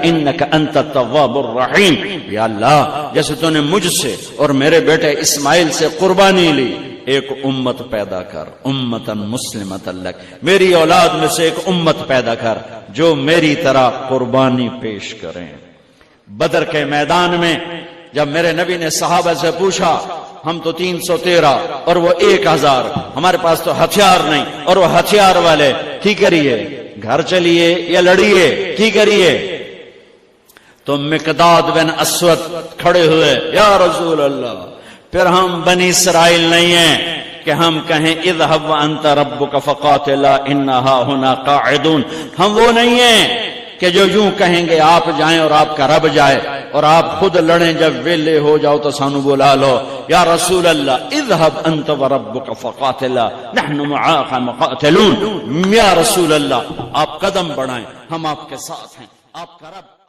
انک انت التواب الرحیم، یا اللہ جیسے تو نے مجھ سے اور میرے بیٹے اسماعیل سے قربانی لی، ایک امت پیدا کر، امتا مسلمتا لک، میری اولاد میں سے ایک امت پیدا کر جو میری طرح قربانی پیش کریں۔ بدر کے میدان میں جب میرے نبی نے صحابہ سے پوچھا، ہم تو 313 اور وہ 1000، ہمارے پاس تو ہتھیار نہیں اور وہ ہتھیار والے، کی کریے؟ گھر چلیے یا لڑیے، کی کریے؟ تو مقداد بن اسود کھڑے ہوئے، یا رسول اللہ، پھر ہم بنی اسرائیل نہیں ہیں کہ ہم کہیں اذهب وانت ربك فقاتلا انها هنا قاعدون، ہم وہ نہیں ہیں کہ جو یوں کہیں گے آپ جائیں اور آپ کا رب جائے اور آپ خود لڑیں، جب ویلے ہو جاؤ تو سانو بلا لو۔ یا رسول اللہ اذهب انت وربك فقاتلا نحن معاك مقاتلون، یا رسول اللہ آپ قدم بڑھائیں، ہم آپ کے ساتھ ہیں، آپ کا رب